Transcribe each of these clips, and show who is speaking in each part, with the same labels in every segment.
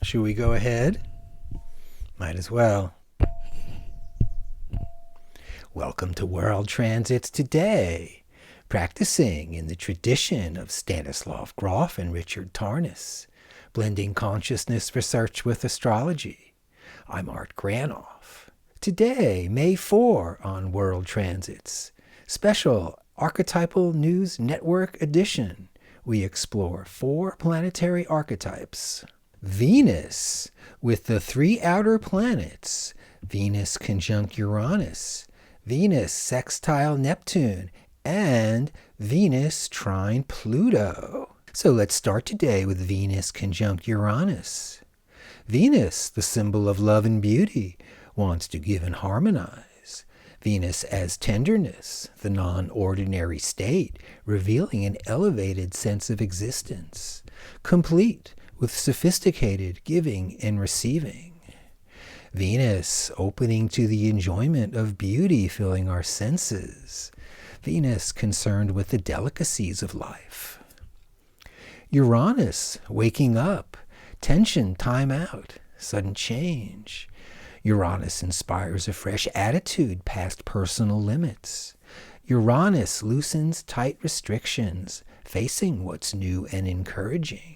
Speaker 1: Should we go ahead? Might as well. Welcome to World Transits Today, practicing in the tradition of Stanislav Grof and Richard Tarnas, blending consciousness research with astrology. I'm Art Granoff. Today, May 4 on World Transits, special Archetypal News Network edition. We explore 4 planetary archetypes. Venus, with the 3 outer planets, Venus conjunct Uranus, Venus sextile Neptune, and Venus trine Pluto. So let's start today with Venus conjunct Uranus. Venus, the symbol of love and beauty, wants to give and harmonize. Venus as tenderness, the non-ordinary state, revealing an elevated sense of existence, complete with sophisticated giving and receiving. Venus opening to the enjoyment of beauty filling our senses. Venus concerned with the delicacies of life. Uranus waking up, tension, time out, sudden change. Uranus inspires a fresh attitude past personal limits. Uranus loosens tight restrictions, facing what's new and encouraging.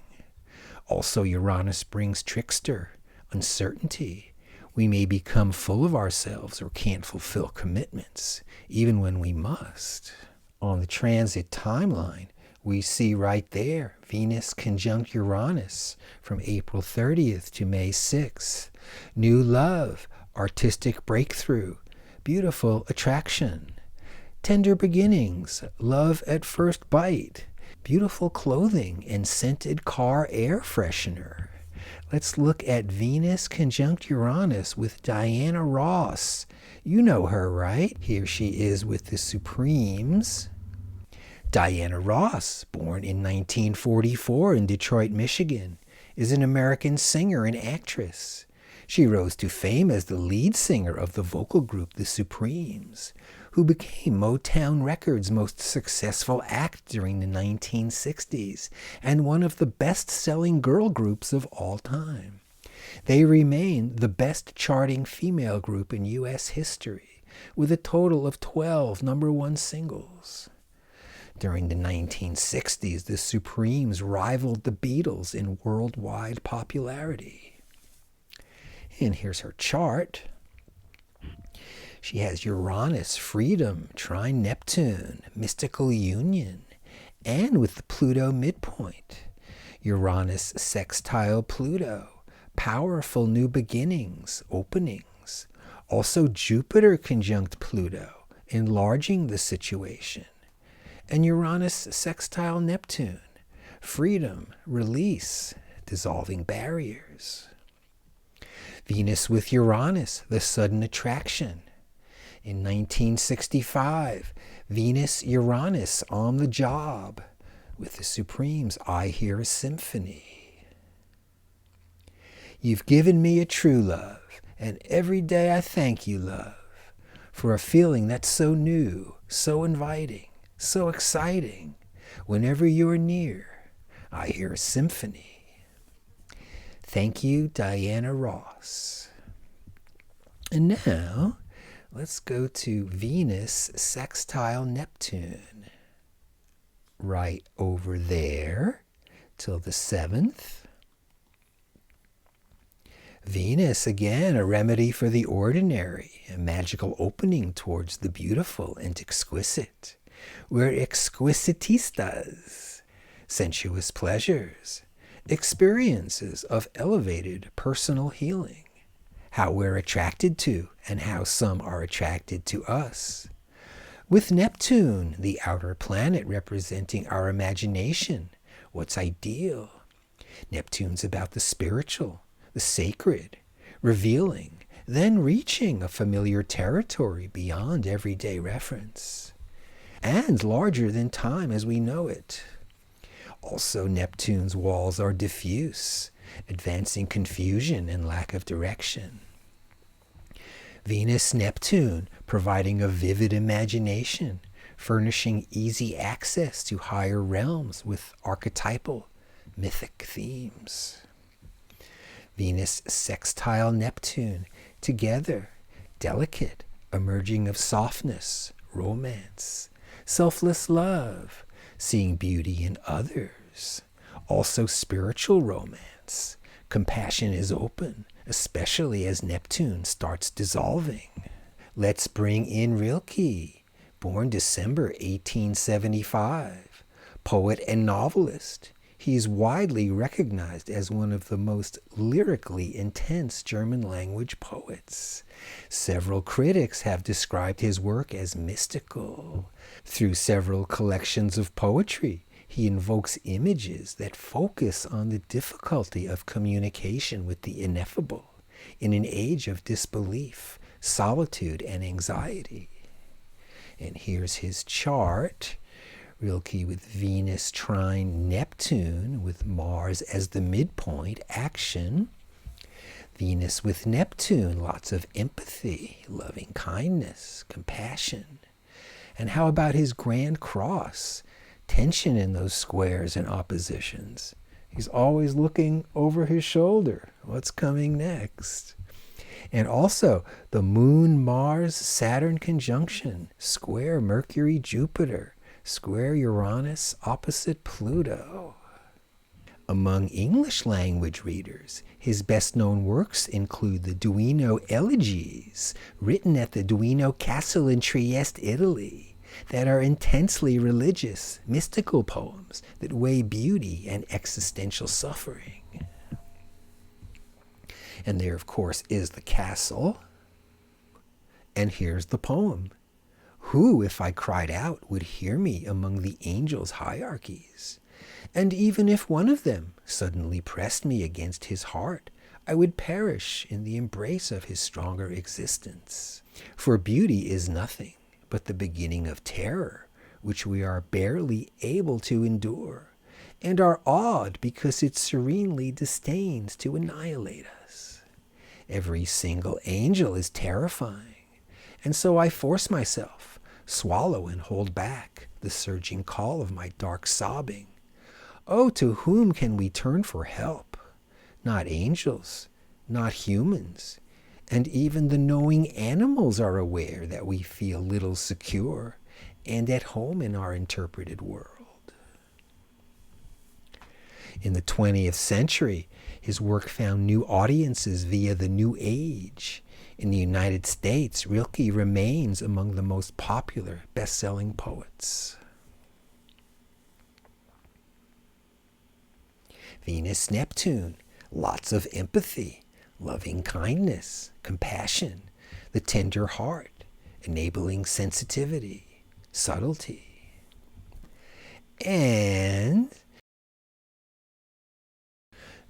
Speaker 1: Also, Uranus brings trickster, uncertainty. We may become full of ourselves or can't fulfill commitments, even when we must. On the transit timeline, we see right there Venus conjunct Uranus from April 30th to May 6th. New love, artistic breakthrough, beautiful attraction, tender beginnings, love at first bite, beautiful clothing, and scented car air freshener. Let's look at Venus conjunct Uranus with Dianna Ross. You know her, right? Here she is with the Supremes. Dianna Ross, born in 1944 in Detroit, Michigan, is an American singer and actress. She rose to fame as the lead singer of the vocal group The Supremes, who became Motown Records' most successful act during the 1960s and one of the best-selling girl groups of all time. They remain the best-charting female group in U.S. history, with a total of 12 #1 singles. During the 1960s, the Supremes rivaled the Beatles in worldwide popularity. And here's her chart. She has Uranus, freedom, trine Neptune, mystical union, and with the Pluto midpoint. Uranus sextile Pluto, powerful new beginnings, openings. Also Jupiter conjunct Pluto, enlarging the situation. And Uranus sextile Neptune, freedom, release, dissolving barriers. Venus with Uranus, the sudden attraction. In 1965, Venus-Uranus on the job. With the Supremes, I hear a symphony. You've given me a true love, and every day I thank you, love, for a feeling that's so new, so inviting, so exciting. Whenever you're near, I hear a symphony. Thank you, Dianna Ross. And now, let's go to Venus sextile Neptune. Right over there till the 7th. Venus, again, a remedy for the ordinary, a magical opening towards the beautiful and exquisite. We're exquisitistas, sensuous pleasures, experiences of elevated personal healing, how we're attracted to and how some are attracted to us. With Neptune, the outer planet representing our imagination, what's ideal. Neptune's about the spiritual, the sacred, revealing, then reaching a familiar territory beyond everyday reference, and larger than time as we know it. Also, Neptune's walls are diffuse, advancing confusion and lack of direction. Venus-Neptune providing a vivid imagination, furnishing easy access to higher realms with archetypal, mythic themes. Venus sextile Neptune, together, delicate, emerging of softness, romance, selfless love, seeing beauty in others, also spiritual romance. Compassion is open, especially as Neptune starts dissolving. Let's bring in Rilke, born December 1875, poet and novelist. He is widely recognized as one of the most lyrically intense German language poets. Several critics have described his work as mystical. Through several collections of poetry, he invokes images that focus on the difficulty of communication with the ineffable in an age of disbelief, solitude, and anxiety. And here's his chart. Rilke with Venus trine Neptune with Mars as the midpoint, action. Venus with Neptune, lots of empathy, loving kindness, compassion. And how about his Grand Cross? Tension in those squares and oppositions. He's always looking over his shoulder. What's coming next? And also the Moon-Mars-Saturn conjunction, square Mercury-Jupiter, square Uranus opposite Pluto. Among English language readers, his best-known works include the Duino Elegies, written at the Duino Castle in Trieste, Italy, that are intensely religious, mystical poems that weigh beauty and existential suffering. And there, of course, is the castle. And here's the poem. Who, if I cried out, would hear me among the angels' hierarchies? And even if one of them suddenly pressed me against his heart, I would perish in the embrace of his stronger existence. For beauty is nothing but the beginning of terror, which we are barely able to endure, and are awed because it serenely disdains to annihilate us. Every single angel is terrifying, and so I force myself, swallow and hold back the surging call of my dark sobbing. Oh, to whom can we turn for help? Not angels, not humans, and even the knowing animals are aware that we feel little secure and at home in our interpreted world. In the 20th century, his work found new audiences via the New Age. In the United States, Rilke remains among the most popular best-selling poets. Venus Neptune, lots of empathy, loving kindness, compassion, the tender heart, enabling sensitivity, subtlety. And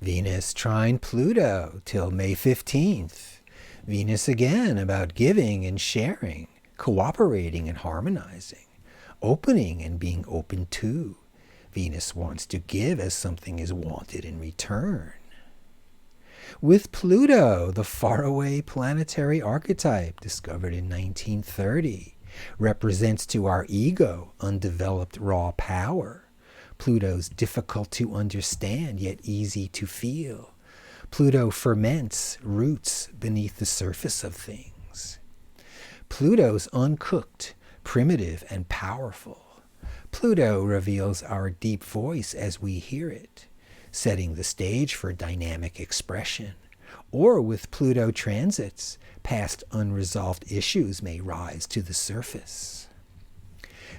Speaker 1: Venus trine Pluto till May 15th. Venus again about giving and sharing, cooperating and harmonizing, opening and being open to. Venus wants to give as something is wanted in return. With Pluto, the faraway planetary archetype discovered in 1930, represents to our ego undeveloped raw power. Pluto's difficult to understand yet easy to feel. Pluto ferments roots beneath the surface of things. Pluto's uncooked, primitive, and powerful. Pluto reveals our deep voice as we hear it, setting the stage for dynamic expression. Or with Pluto transits, past unresolved issues may rise to the surface.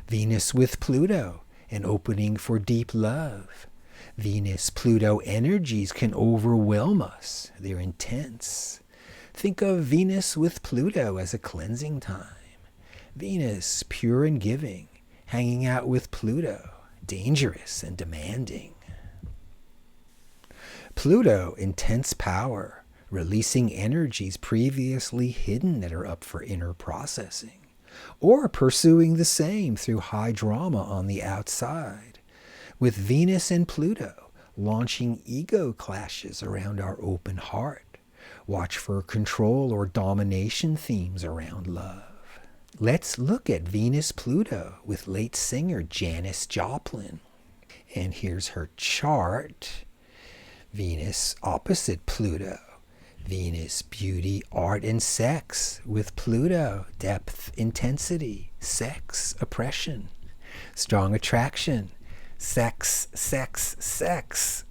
Speaker 1: Venus with Pluto, an opening for deep love. Venus-Pluto energies can overwhelm us. They're intense. Think of Venus with Pluto as a cleansing time. Venus, pure and giving, hanging out with Pluto, dangerous and demanding. Pluto, intense power, releasing energies previously hidden that are up for inner processing, or pursuing the same through high drama on the outside. With Venus and Pluto, launching ego clashes around our open heart. Watch for control or domination themes around love. Let's look at Venus-Pluto with late singer Janis Joplin. And here's her chart. Venus opposite Pluto. Venus, beauty, art, and sex. With Pluto, depth, intensity, sex, oppression, strong attraction, sex, sex, sex.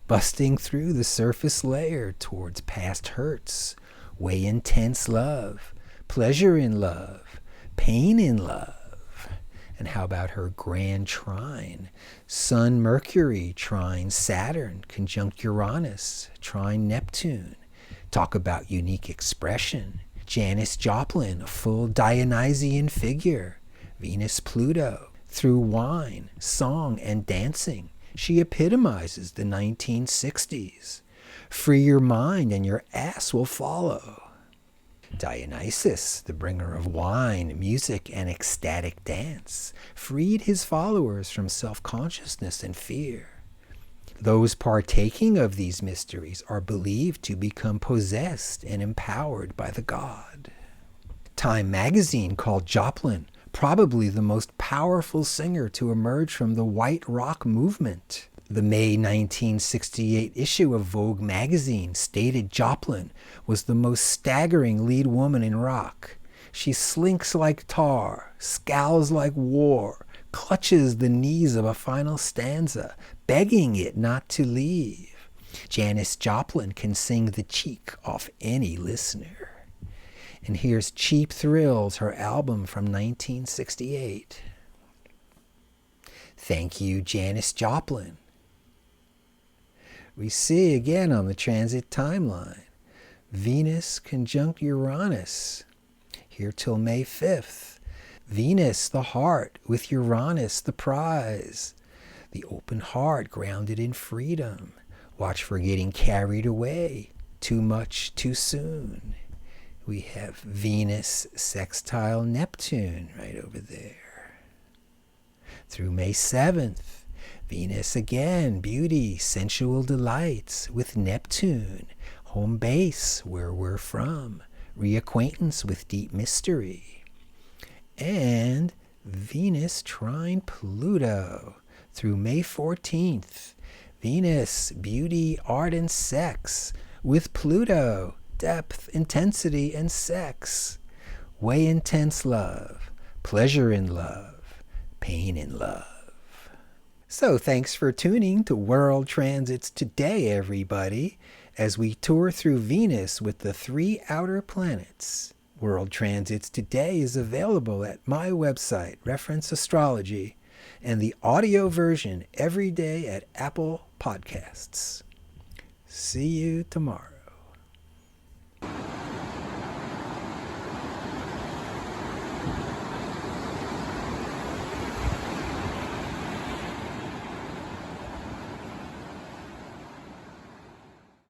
Speaker 1: Busting through the surface layer towards past hurts, way intense love, pleasure in love, pain in love. And how about her grand trine? Sun, Mercury, trine Saturn, conjunct Uranus, trine Neptune. Talk about unique expression. Janis Joplin, a full Dionysian figure. Venus, Pluto, through wine, song, and dancing. She epitomizes the 1960s. Free your mind and your ass will follow. Dionysus, the bringer of wine, music, and ecstatic dance, freed his followers from self-consciousness and fear. Those partaking of these mysteries are believed to become possessed and empowered by the god. Time magazine called Joplin probably the most powerful singer to emerge from the white rock movement. The May 1968 issue of Vogue magazine stated Joplin was the most staggering lead woman in rock. She slinks like tar, scowls like war, clutches the knees of a final stanza, begging it not to leave. Janis Joplin can sing the cheek off any listener. And here's Cheap Thrills, her album from 1968. Thank you, Janis Joplin. We see again on the transit timeline, Venus conjunct Uranus, here till May 5th. Venus, the heart, with Uranus, the prize. The open heart grounded in freedom. Watch for getting carried away too much too soon. We have Venus sextile Neptune right over there. Through May 7th, Venus again, beauty, sensual delights, with Neptune, home base, where we're from, reacquaintance with deep mystery. And Venus trine Pluto through May 14th. Venus, beauty, art, and sex, with Pluto, depth, intensity, and sex. Way intense love, pleasure in love, pain in love. So thanks for tuning to World Transits Today, everybody, as we tour through Venus with the 3 outer planets. World Transits Today is available at my website, Reference Astrology, and the audio version every day at Apple Podcasts. See you tomorrow.